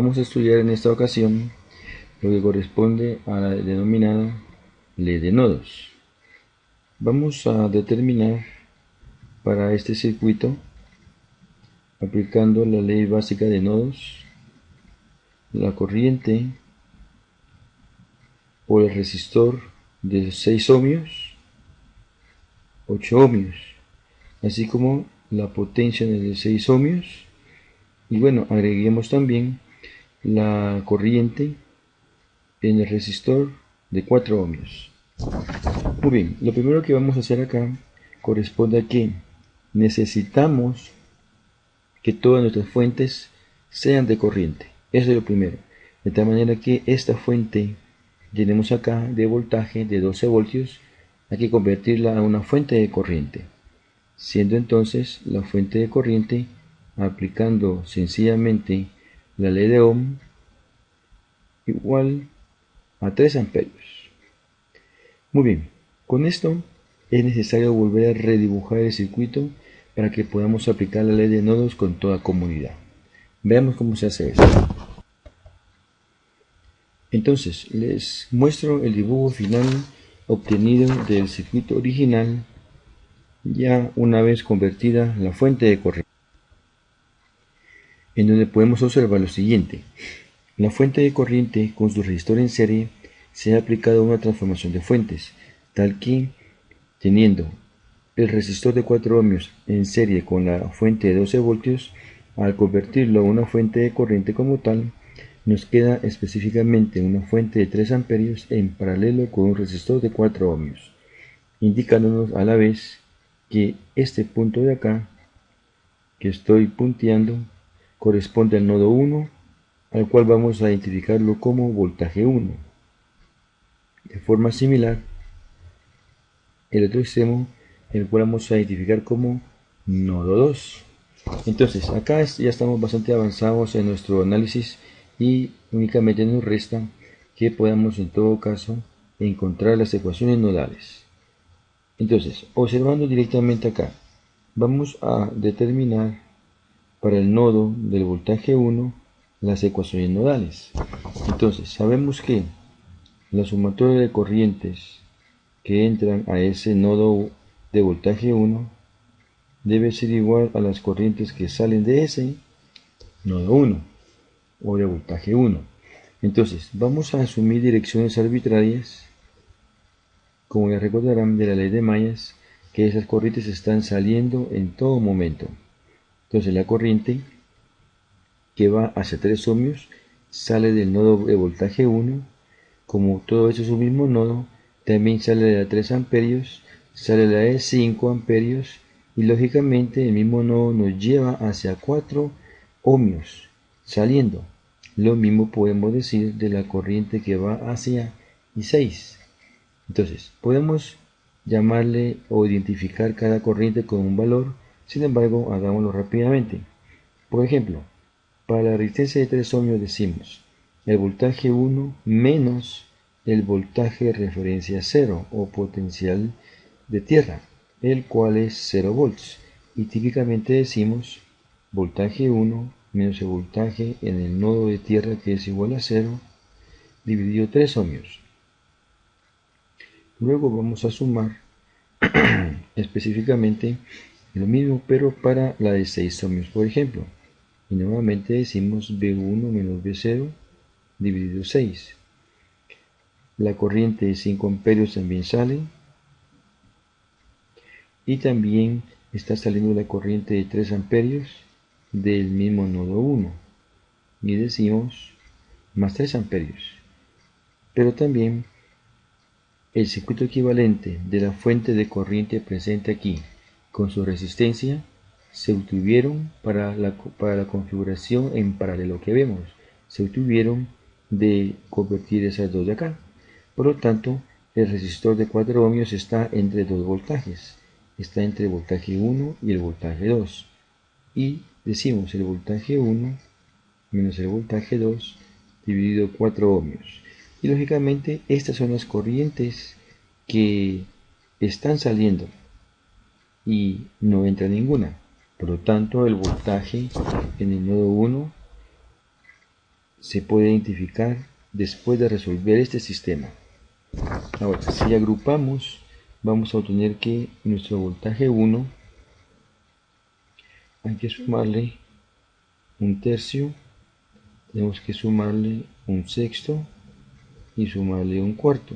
vamos a estudiar en esta ocasión lo que corresponde a la denominada ley de nodos. Vamos a determinar para este circuito, aplicando la ley básica de nodos, la corriente por el resistor de 6 ohmios, 8 ohmios, así como la potencia de 6 ohmios. Y bueno, agreguemos también la corriente en el resistor de 4 ohmios. Muy bien, lo primero que vamos a hacer acá corresponde a que necesitamos que todas nuestras fuentes sean de corriente. Eso es lo primero. De tal manera que esta fuente tenemos acá de voltaje de 12 voltios, hay que convertirla a una fuente de corriente, siendo entonces la fuente de corriente, aplicando sencillamente la ley de Ohm, igual a 3 amperios. Muy bien, con esto es necesario volver a redibujar el circuito para que podamos aplicar la ley de nodos con toda comodidad. Veamos cómo se hace eso. Entonces, les muestro el dibujo final obtenido del circuito original, ya una vez convertida la fuente de corriente, en donde podemos observar lo siguiente. La fuente de corriente con su resistor en serie se ha aplicado una transformación de fuentes, tal que, teniendo el resistor de 4 ohmios en serie con la fuente de 12 voltios, al convertirlo a una fuente de corriente como tal, nos queda específicamente una fuente de 3 amperios en paralelo con un resistor de 4 ohmios, indicándonos a la vez que este punto de acá, que estoy punteando, corresponde al nodo 1, al cual vamos a identificarlo como voltaje 1. De forma similar, el otro extremo, el cual vamos a identificar como nodo 2. Entonces, acá ya estamos bastante avanzados en nuestro análisis y únicamente nos resta que podamos en todo caso encontrar las ecuaciones nodales. Entonces, observando directamente acá, vamos a determinar para el nodo del voltaje 1 las ecuaciones nodales. Entonces, sabemos que la sumatoria de corrientes que entran a ese nodo de voltaje 1 debe ser igual a las corrientes que salen de ese nodo 1 o de voltaje 1. Entonces, vamos a asumir direcciones arbitrarias, como ya recordarán de la ley de Mayas, que esas corrientes están saliendo en todo momento. Entonces, la corriente que va hacia 3 ohmios sale del nodo de voltaje 1, como todo eso es un mismo nodo, también sale de la 3 amperios, sale la de 5 amperios, y lógicamente el mismo nodo nos lleva hacia 4 ohmios saliendo. Lo mismo podemos decir de la corriente que va hacia I6. Entonces, podemos llamarle o identificar cada corriente con un valor, sin embargo, hagámoslo rápidamente. Por ejemplo, para la resistencia de 3 ohmios decimos el voltaje 1 menos el voltaje de referencia 0 o potencial de tierra, el cual es 0 volts. Y típicamente decimos voltaje 1 menos el voltaje en el nodo de tierra, que es igual a 0, dividido 3 ohmios. Luego vamos a sumar específicamente lo mismo, pero para la de 6 ohmios, por ejemplo. Y nuevamente decimos B1 menos B0 dividido 6. La corriente de 5 amperios también sale. Y también está saliendo la corriente de 3 amperios del mismo nodo 1. Y decimos más 3 amperios. Pero también el circuito equivalente de la fuente de corriente presente aquí con su resistencia se obtuvieron para la configuración en paralelo que vemos. Se obtuvieron de convertir esas dos de acá. Por lo tanto, el resistor de 4 ohmios está entre dos voltajes. Está entre el voltaje 1 y el voltaje 2. Y decimos el voltaje 1 menos el voltaje 2 dividido 4 ohmios. Y lógicamente estas son las corrientes que están saliendo y no entra ninguna. Por lo tanto, el voltaje en el nodo 1 se puede identificar después de resolver este sistema. Ahora, si agrupamos, vamos a obtener que nuestro voltaje 1 hay que sumarle un tercio, tenemos que sumarle un sexto y sumarle un cuarto.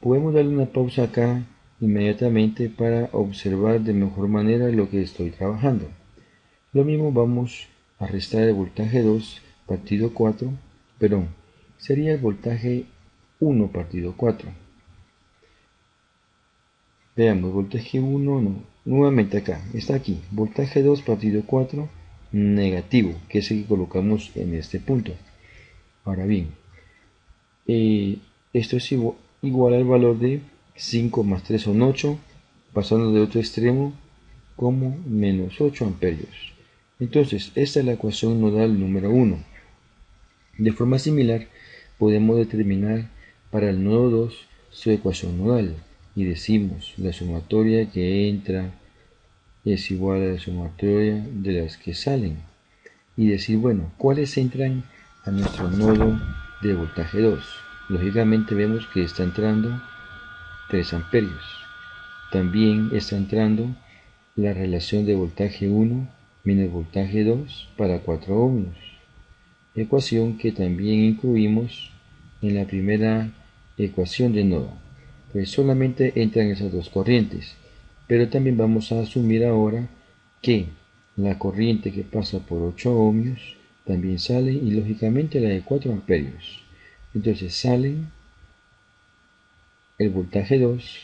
Podemos darle una pausa acá inmediatamente para observar de mejor manera lo que estoy trabajando. Lo mismo vamos a restar el voltaje 2 partido 4, perdón, sería el voltaje 1 partido 4. Veamos, voltaje 1 no, nuevamente acá, está aquí, voltaje 2 partido 4 negativo, que es el que colocamos en este punto. Ahora bien, esto es igual al valor de 5 más 3 son 8, pasando del otro extremo como menos 8 amperios. Entonces, esta es la ecuación nodal número 1. De forma similar, podemos determinar para el nodo 2 su ecuación nodal y decimos la sumatoria que entra es igual a la sumatoria de las que salen y decir, bueno, ¿cuáles entran a nuestro nodo de voltaje 2? Lógicamente vemos que está entrando 3 amperios. También está entrando la relación de voltaje 1 menos voltaje 2 para 4 ohmios, ecuación que también incluimos en la primera ecuación de nodo. Pues solamente entran esas dos corrientes, pero también vamos a asumir ahora que la corriente que pasa por 8 ohmios también sale y lógicamente la de 4 amperios. Entonces salen el voltaje 2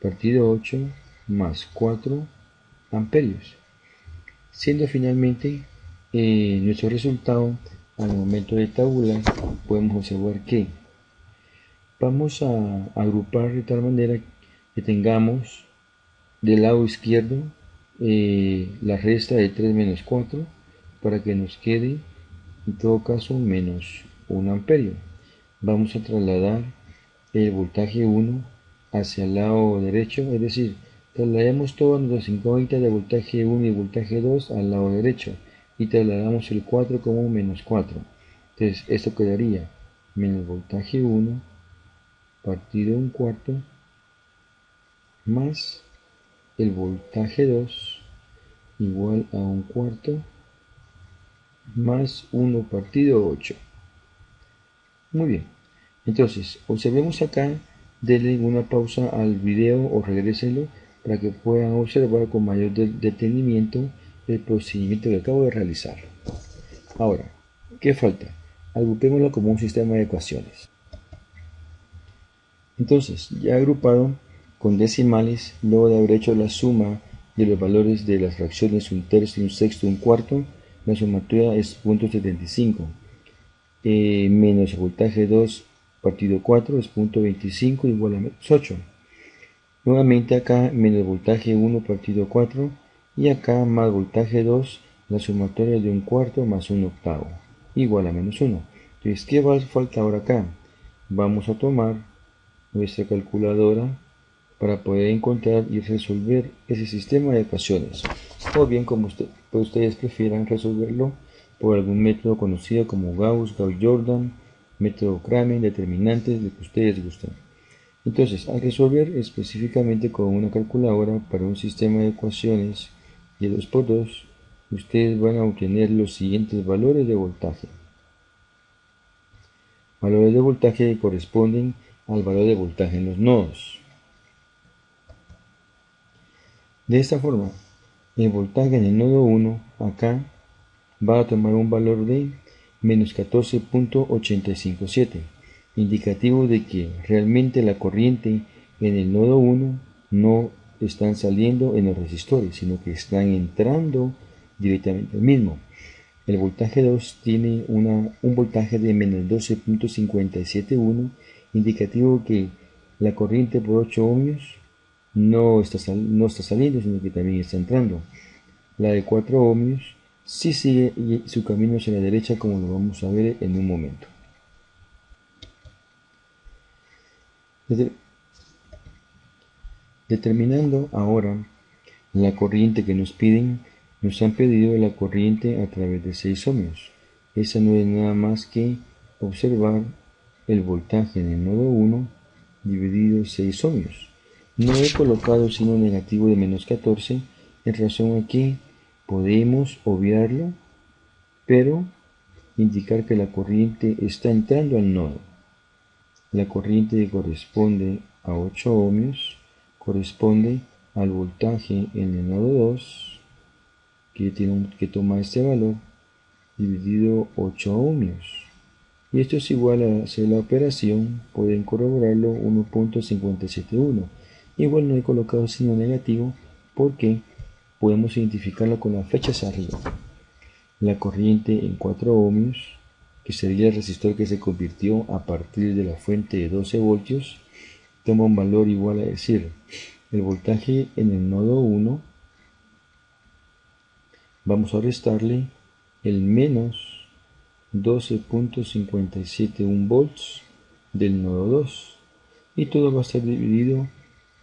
partido 8 más 4 amperios, siendo finalmente nuestro resultado al momento de tabular. Podemos observar que vamos a agrupar de tal manera que tengamos del lado izquierdo la resta de 3 menos 4 para que nos quede en todo caso menos 1 amperio. Vamos a trasladar el voltaje 1 hacia el lado derecho, es decir, traslademos todas nuestras incógnitas de voltaje 1 y voltaje 2 al lado derecho y trasladamos el 4 como menos 4. Entonces esto quedaría menos voltaje 1 partido un cuarto más el voltaje 2 igual a un cuarto más 1 partido 8. Muy bien, entonces observemos acá, denle una pausa al video o regrésenlo para que puedan observar con mayor detenimiento el procedimiento que acabo de realizar. Ahora, ¿qué falta? Agrupémoslo como un sistema de ecuaciones. Entonces, ya agrupado con decimales, luego de haber hecho la suma de los valores de las fracciones un tercio, un sexto, un cuarto, la sumatoria es 0.75. Menos el voltaje 2 partido 4 es 0.25 igual a menos 8. Nuevamente acá menos voltaje 1 partido 4 y acá más voltaje 2, la sumatoria de un cuarto más un octavo igual a menos 1. Entonces, ¿qué falta ahora acá? Vamos a tomar nuestra calculadora para poder encontrar y resolver ese sistema de ecuaciones, o bien como ustedes prefieran resolverlo por algún método conocido como Gauss, Gauss-Jordan, método Kramer, determinantes, de que ustedes gusten. Entonces, al resolver específicamente con una calculadora para un sistema de ecuaciones de 2×2, ustedes van a obtener los siguientes valores de voltaje. Valores de voltaje que corresponden al valor de voltaje en los nodos. De esta forma, el voltaje en el nodo 1 acá va a tomar un valor de menos 14.857, indicativo de que realmente la corriente en el nodo 1 no están saliendo en los resistores, sino que están entrando directamente al mismo. El voltaje 2 tiene un voltaje de menos 12.571, indicativo que la corriente por 8 ohmios no está saliendo, sino que también está entrando. La de 4 ohmios sí sigue su camino hacia la derecha, como lo vamos a ver en un momento. Determinando ahora la corriente que nos piden, nos han pedido la corriente a través de 6 ohmios. Esa no es nada más que observar el voltaje en el nodo 1 dividido 6 ohmios. No he colocado signo negativo de menos 14 en razón a que podemos obviarlo, pero indicar que la corriente está entrando al nodo. La corriente que corresponde a 8 ohmios corresponde al voltaje en el nodo 2 que toma este valor dividido 8 ohmios. Y esto es igual a hacer la operación, pueden corroborarlo 1.571. Igual no he colocado signo negativo porque podemos identificarlo con las flechas arriba. La corriente en 4 ohmios, que sería el resistor que se convirtió a partir de la fuente de 12 voltios, toma un valor igual a decir, el voltaje en el nodo 1, vamos a restarle el menos 12.571 volts del nodo 2 y todo va a estar dividido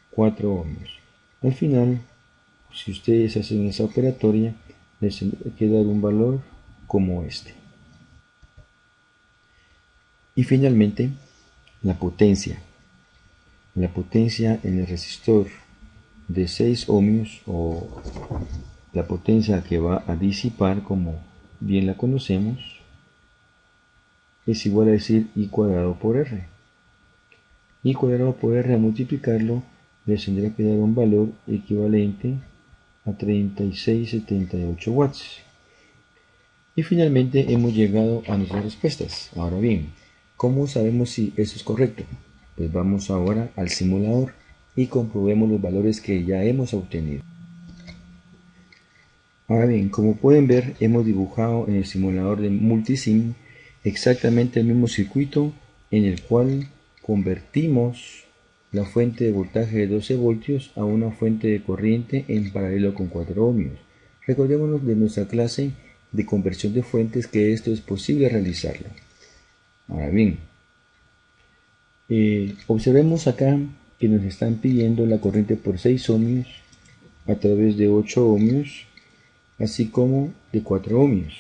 4 ohmios. Al final, si ustedes hacen esa operatoria, les tendrá que dar un valor como este. Y finalmente, la potencia. La potencia en el resistor de 6 ohmios, o la potencia que va a disipar, como bien la conocemos, es igual a decir I cuadrado por R. I cuadrado por R, a multiplicarlo, les tendrá que dar un valor equivalente a 3678 watts. Y finalmente hemos llegado a nuestras respuestas. Ahora bien, ¿cómo sabemos si eso es correcto? Pues vamos ahora al simulador y comprobemos los valores que ya hemos obtenido. Ahora bien, como pueden ver, hemos dibujado en el simulador de Multisim exactamente el mismo circuito en el cual convertimos la fuente de voltaje de 12 voltios a una fuente de corriente en paralelo con 4 ohmios. Recordémonos de nuestra clase de conversión de fuentes que esto es posible realizarlo. Ahora bien, observemos acá que nos están pidiendo la corriente por 6 ohmios a través de 8 ohmios, así como de 4 ohmios.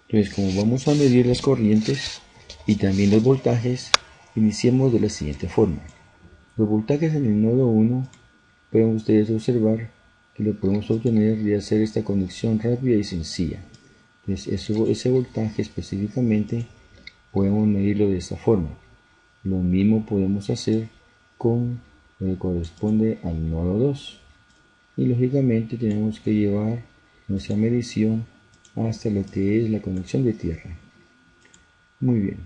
Entonces, como vamos a medir las corrientes y también los voltajes, iniciemos de la siguiente forma. Los voltajes en el nodo 1 pueden ustedes observar que lo podemos obtener de hacer esta conexión rápida y sencilla. Entonces, ese voltaje específicamente podemos medirlo de esta forma. Lo mismo podemos hacer con lo que corresponde al nodo 2. Y lógicamente tenemos que llevar nuestra medición hasta lo que es la conexión de tierra. Muy bien.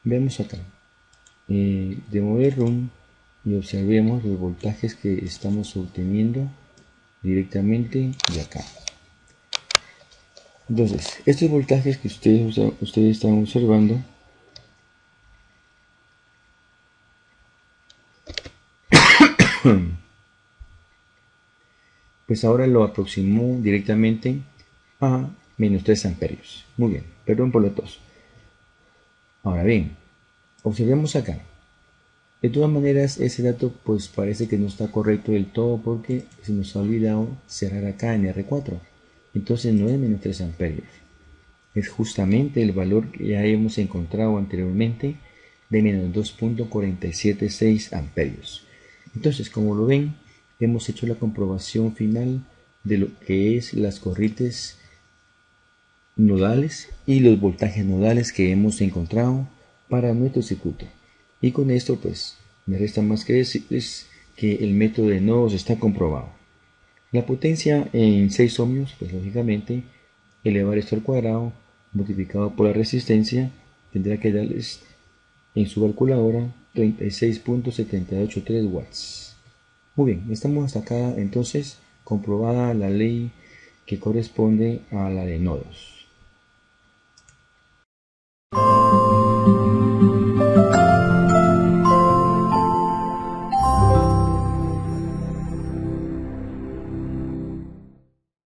Vemos acá. Demo de run y observemos los voltajes que estamos obteniendo directamente de acá. Entonces, estos voltajes que ustedes están observando pues ahora lo aproximó directamente a menos 3 amperios. Muy bien, perdón por la tos. Ahora bien, observemos acá. De todas maneras, ese dato pues parece que no está correcto del todo porque se nos ha olvidado cerrar acá en R4. Entonces no es menos 3 amperios. Es justamente el valor que ya hemos encontrado anteriormente de menos 2.476 amperios. Entonces, como lo ven, hemos hecho la comprobación final de lo que es las corrientes nodales y los voltajes nodales que hemos encontrado para nuestro circuito. Y con esto pues me resta más que decirles que el método de nodos está comprobado. La potencia en 6 ohmios, pues lógicamente elevar esto al cuadrado multiplicado por la resistencia tendrá que darles en su calculadora 36.783 watts. Muy bien, estamos hasta acá entonces comprobada la ley que corresponde a la de nodos.